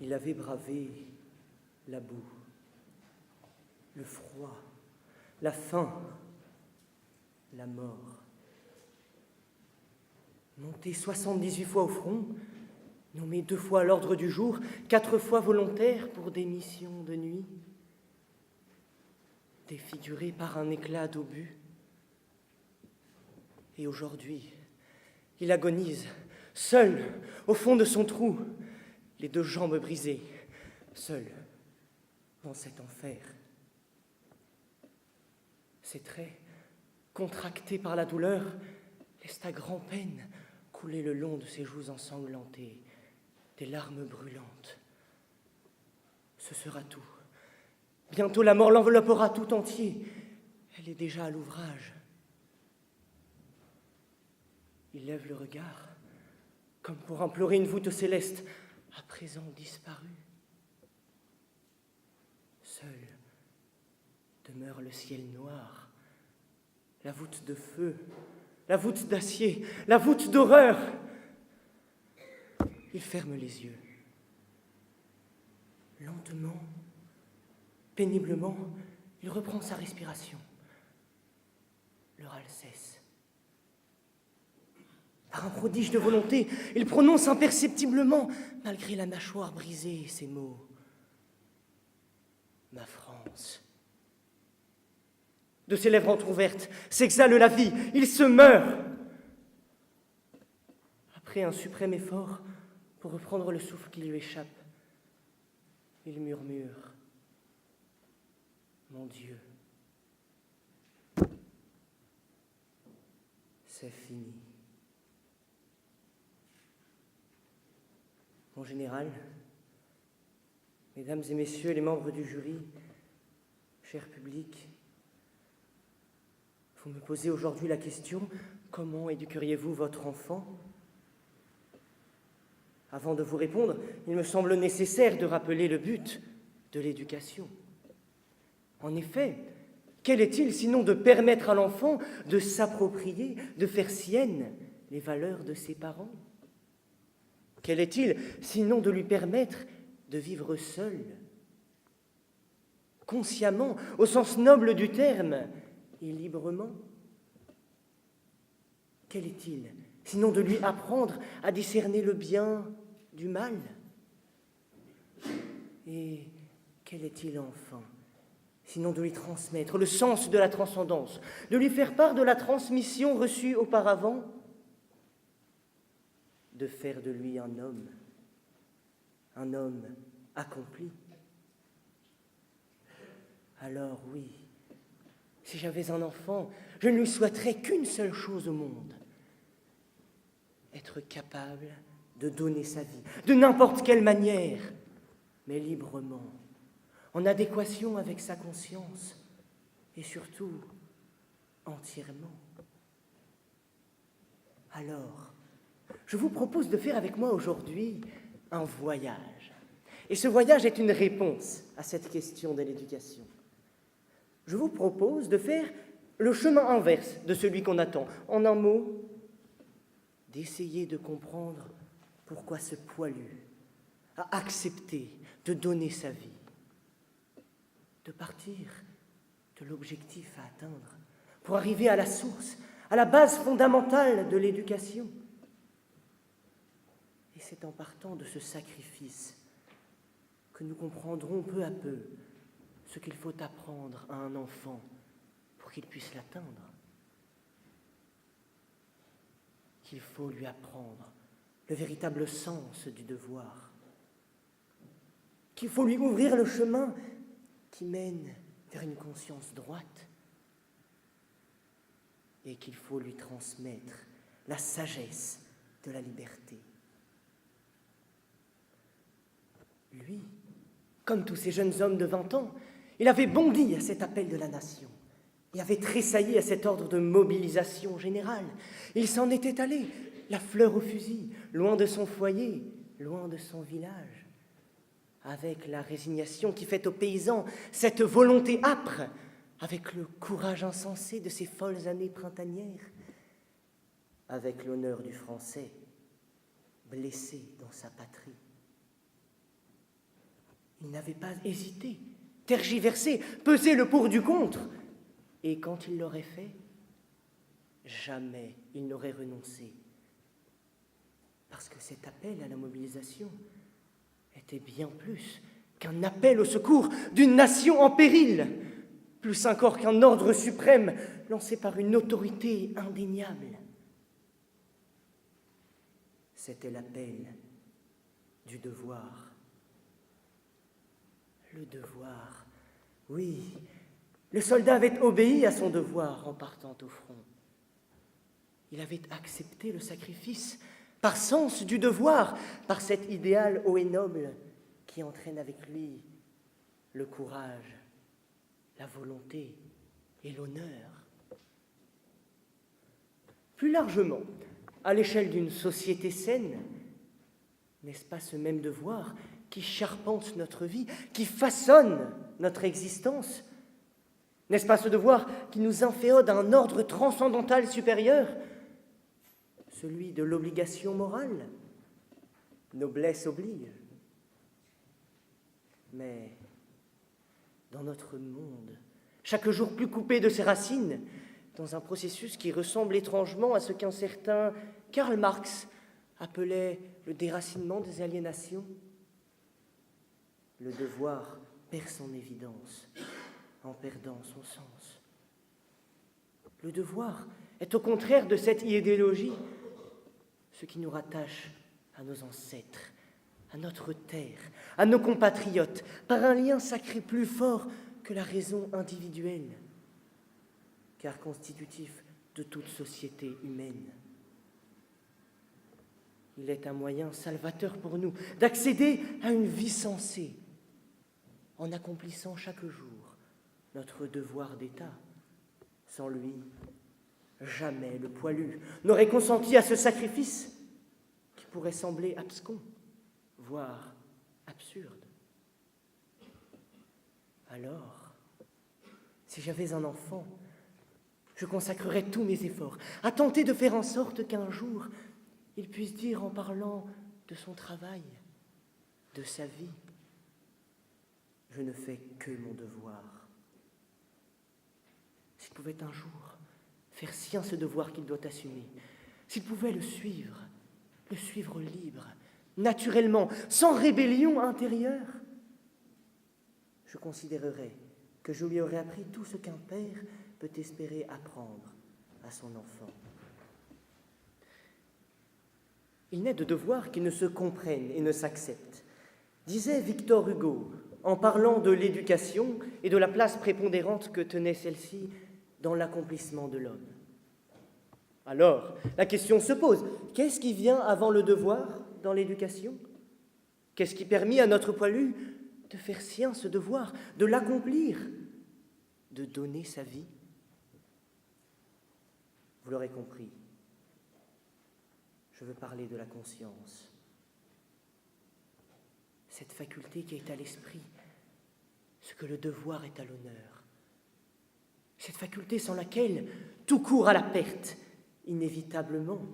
Il avait bravé la boue, le froid, la faim, la mort. Monté 78 fois au front, nommé 2 fois à l'ordre du jour, 4 fois volontaire pour des missions de nuit, défiguré par un éclat d'obus. Et aujourd'hui, il agonise, seul, au fond de son trou, les 2 jambes brisées, seul, dans cet enfer. Ses traits, contractés par la douleur, laissent à grand-peine couler le long de ses joues ensanglantées des larmes brûlantes. Ce sera tout. Bientôt la mort l'enveloppera tout entier. Elle est déjà à l'ouvrage. Il lève le regard, comme pour implorer une voûte céleste, à présent disparue. Seul demeure le ciel noir, la voûte de feu, la voûte d'acier, la voûte d'horreur. Il ferme les yeux. Lentement, péniblement, il reprend sa respiration. Le râle cesse. Par un prodige de volonté, il prononce imperceptiblement, malgré la mâchoire brisée, ces mots. Ma France. De ses lèvres entr'ouvertes s'exhale la vie, il se meurt. Après un suprême effort, pour reprendre le souffle qui lui échappe, il murmure « Mon Dieu, c'est fini. » Mon général, mesdames et messieurs les membres du jury, cher public, vous me posez aujourd'hui la question, comment éduqueriez-vous votre enfant ? Avant de vous répondre, il me semble nécessaire de rappeler le but de l'éducation. En effet, quel est-il sinon de permettre à l'enfant de s'approprier, de faire sienne les valeurs de ses parents ? Quel est-il sinon de lui permettre de vivre seul, consciemment, au sens noble du terme, et librement ? Quel est-il sinon de lui apprendre à discerner le bien du mal ? Et quel est-il enfin sinon de lui transmettre le sens de la transcendance, de lui faire part de la transmission reçue auparavant, de faire de lui un homme accompli. Alors oui, si j'avais un enfant, je ne lui souhaiterais qu'une seule chose au monde, être capable de donner sa vie, de n'importe quelle manière, mais librement, en adéquation avec sa conscience, et surtout entièrement. Alors, je vous propose de faire avec moi aujourd'hui un voyage. Et ce voyage est une réponse à cette question de l'éducation. Je vous propose de faire le chemin inverse de celui qu'on attend. En un mot, d'essayer de comprendre pourquoi ce poilu a accepté de donner sa vie, de partir de l'objectif à atteindre pour arriver à la source, à la base fondamentale de l'éducation. Et c'est en partant de ce sacrifice que nous comprendrons peu à peu ce qu'il faut apprendre à un enfant pour qu'il puisse l'atteindre. Qu'il faut lui apprendre le véritable sens du devoir. Qu'il faut lui ouvrir le chemin qui mène vers une conscience droite. Et qu'il faut lui transmettre la sagesse de la liberté. Lui, comme tous ces jeunes hommes de 20 ans, il avait bondi à cet appel de la nation. Il avait tressailli à cet ordre de mobilisation générale. Il s'en était allé, la fleur au fusil, loin de son foyer, loin de son village, avec la résignation qui fait aux paysans cette volonté âpre, avec le courage insensé de ces folles années printanières, avec l'honneur du Français, blessé dans sa patrie. Il n'avait pas hésité, tergiversé, pesé le pour du contre. Et quand il l'aurait fait, jamais il n'aurait renoncé. Parce que cet appel à la mobilisation était bien plus qu'un appel au secours d'une nation en péril, plus encore qu'un ordre suprême lancé par une autorité indéniable. C'était l'appel du devoir. Le devoir, oui, le soldat avait obéi à son devoir en partant au front. Il avait accepté le sacrifice par sens du devoir, par cet idéal haut et noble qui entraîne avec lui le courage, la volonté et l'honneur. Plus largement, à l'échelle d'une société saine, n'est-ce pas ce même devoir qui charpente notre vie, qui façonne notre existence? N'est-ce pas ce devoir qui nous inféode à un ordre transcendantal supérieur, celui de l'obligation morale? Noblesse oblige. Mais dans notre monde, chaque jour plus coupé de ses racines, dans un processus qui ressemble étrangement à ce qu'un certain Karl Marx appelait le déracinement des aliénations, le devoir perd son évidence en perdant son sens. Le devoir est au contraire de cette idéologie ce qui nous rattache à nos ancêtres, à notre terre, à nos compatriotes, par un lien sacré plus fort que la raison individuelle, car constitutif de toute société humaine. Il est un moyen salvateur pour nous d'accéder à une vie sensée, en accomplissant chaque jour notre devoir d'État. Sans lui, jamais le poilu n'aurait consenti à ce sacrifice qui pourrait sembler abscon, voire absurde. Alors, si j'avais un enfant, je consacrerais tous mes efforts à tenter de faire en sorte qu'un jour, il puisse dire en parlant de son travail, de sa vie, « Je ne fais que mon devoir ». S'il pouvait un jour faire sien ce devoir qu'il doit assumer, s'il pouvait le suivre libre, naturellement, sans rébellion intérieure, je considérerais que je lui aurais appris tout ce qu'un père peut espérer apprendre à son enfant. Il n'est de devoir qui ne se comprenne et ne s'accepte, disait Victor Hugo, en parlant de l'éducation et de la place prépondérante que tenait celle-ci dans l'accomplissement de l'homme. Alors, la question se pose, qu'est-ce qui vient avant le devoir dans l'éducation? Qu'est-ce qui permet à notre poilu de faire sien ce devoir, de l'accomplir, de donner sa vie? Vous l'aurez compris, je veux parler de la conscience. Cette faculté qui est à l'esprit, ce que le devoir est à l'honneur. Cette faculté sans laquelle tout court à la perte, inévitablement.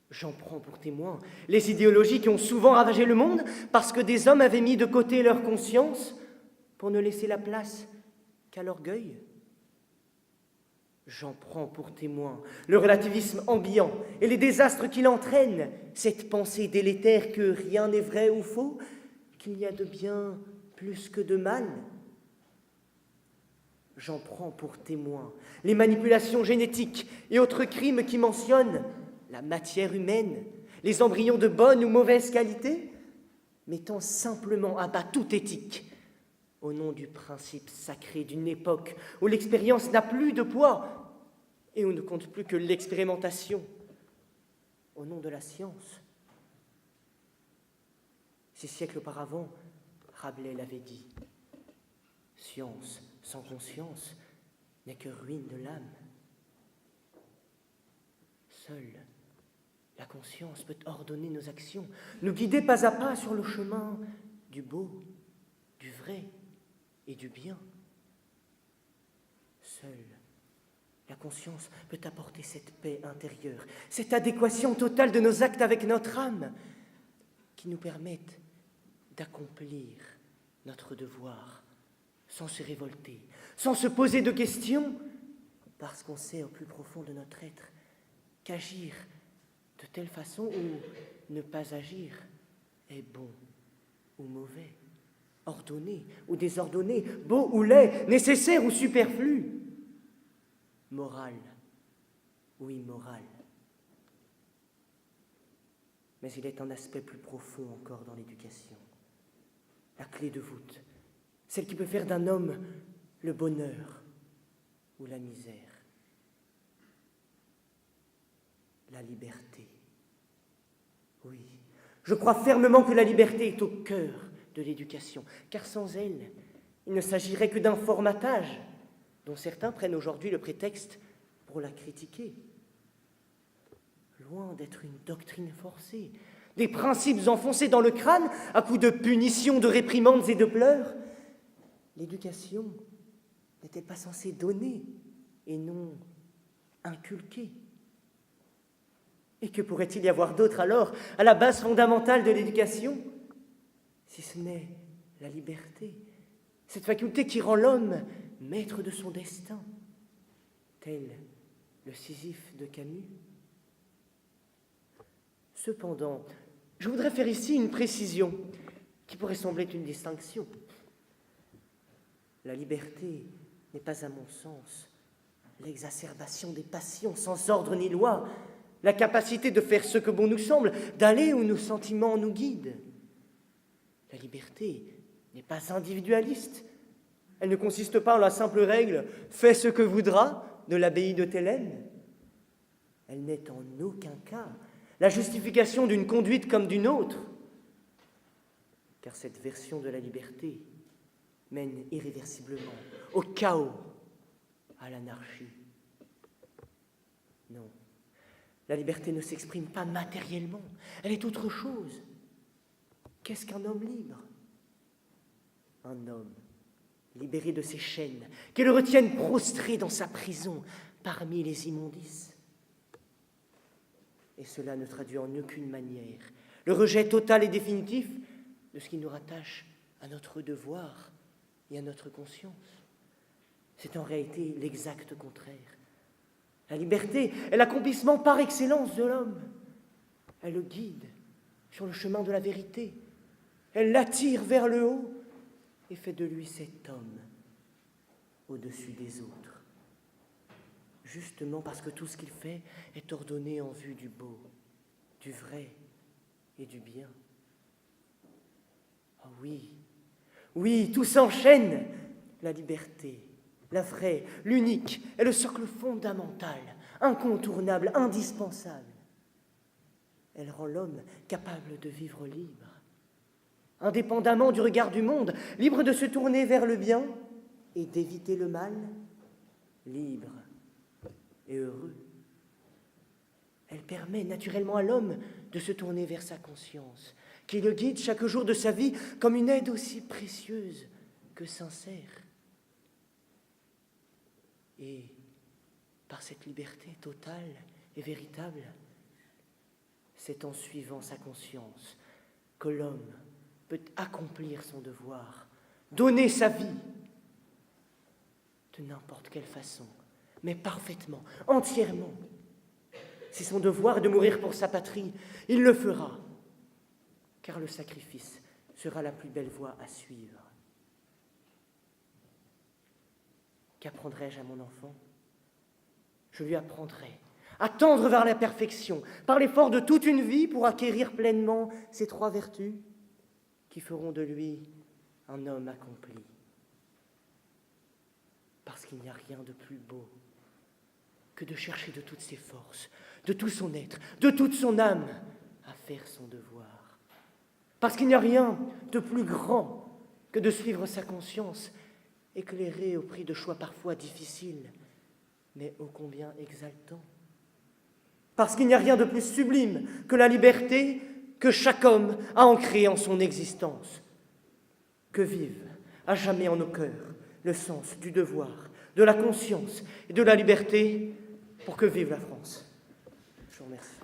J'en prends pour témoin les idéologies qui ont souvent ravagé le monde parce que des hommes avaient mis de côté leur conscience pour ne laisser la place qu'à l'orgueil. J'en prends pour témoin le relativisme ambiant et les désastres qu'il entraîne, cette pensée délétère que rien n'est vrai ou faux, qu'il n'y a de bien plus que de mal. J'en prends pour témoin les manipulations génétiques et autres crimes qui mentionnent la matière humaine, les embryons de bonne ou mauvaise qualité, mettant simplement à bas toute éthique au nom du principe sacré d'une époque où l'expérience n'a plus de poids et où ne compte plus que l'expérimentation, au nom de la science. 6 siècles auparavant, Rabelais l'avait dit, « Science sans conscience n'est que ruine de l'âme. » Seule la conscience peut ordonner nos actions, nous guider pas à pas sur le chemin du beau, du vrai et du bien. Seule la conscience peut apporter cette paix intérieure, cette adéquation totale de nos actes avec notre âme, qui nous permettent d'accomplir notre devoir, sans se révolter, sans se poser de questions, parce qu'on sait au plus profond de notre être qu'agir de telle façon ou ne pas agir est bon ou mauvais, ordonné ou désordonné, beau ou laid, nécessaire ou superflu, moral ou immoral. Mais il est un aspect plus profond encore dans l'éducation. La clé de voûte, celle qui peut faire d'un homme le bonheur ou la misère. La liberté. Oui, je crois fermement que la liberté est au cœur de l'éducation, car sans elle, il ne s'agirait que d'un formatage dont certains prennent aujourd'hui le prétexte pour la critiquer. Loin d'être une doctrine forcée, des principes enfoncés dans le crâne à coups de punitions, de réprimandes et de pleurs, l'éducation n'est-elle pas censée donner et non inculquer? Et que pourrait-il y avoir d'autre alors à la base fondamentale de l'éducation, si ce n'est la liberté, cette faculté qui rend l'homme maître de son destin, tel le Sisyphe de Camus? Cependant, je voudrais faire ici une précision qui pourrait sembler une distinction. La liberté n'est pas, à mon sens, l'exacerbation des passions sans ordre ni loi, la capacité de faire ce que bon nous semble, d'aller où nos sentiments nous guident. La liberté n'est pas individualiste. Elle ne consiste pas en la simple règle « fais ce que voudras » de l'abbaye de Thélème. Elle n'est en aucun cas la justification d'une conduite comme d'une autre, car cette version de la liberté mène irréversiblement au chaos, à l'anarchie. Non, la liberté ne s'exprime pas matériellement, elle est autre chose. Qu'est-ce qu'un homme libre? Un homme libéré de ses chaînes, qui le retiennent prostré dans sa prison parmi les immondices. Et cela ne traduit en aucune manière le rejet total et définitif de ce qui nous rattache à notre devoir et à notre conscience. C'est en réalité l'exact contraire. La liberté est l'accomplissement par excellence de l'homme. Elle le guide sur le chemin de la vérité. Elle l'attire vers le haut et fait de lui cet homme au-dessus des autres. Justement parce que tout ce qu'il fait est ordonné en vue du beau, du vrai et du bien. Ah oui, oui, tout s'enchaîne. La liberté, la vraie, l'unique, est le socle fondamental, incontournable, indispensable. Elle rend l'homme capable de vivre libre, indépendamment du regard du monde, libre de se tourner vers le bien et d'éviter le mal, libre et heureux. Elle permet naturellement à l'homme de se tourner vers sa conscience, qui le guide chaque jour de sa vie comme une aide aussi précieuse que sincère. Et par cette liberté totale et véritable, c'est en suivant sa conscience que l'homme peut accomplir son devoir, donner sa vie de n'importe quelle façon, mais parfaitement, entièrement. Si son devoir est de mourir pour sa patrie, il le fera, car le sacrifice sera la plus belle voie à suivre. Qu'apprendrai-je à mon enfant? Je lui apprendrai à tendre vers la perfection, par l'effort de toute une vie pour acquérir pleinement ces trois vertus qui feront de lui un homme accompli. Parce qu'il n'y a rien de plus beau que de chercher de toutes ses forces, de tout son être, de toute son âme, à faire son devoir. Parce qu'il n'y a rien de plus grand que de suivre sa conscience, éclairée au prix de choix parfois difficiles, mais ô combien exaltants. Parce qu'il n'y a rien de plus sublime que la liberté que chaque homme a ancrée en son existence. Que vive à jamais en nos cœurs le sens du devoir, de la conscience et de la liberté, pour que vive la France. Je vous remercie.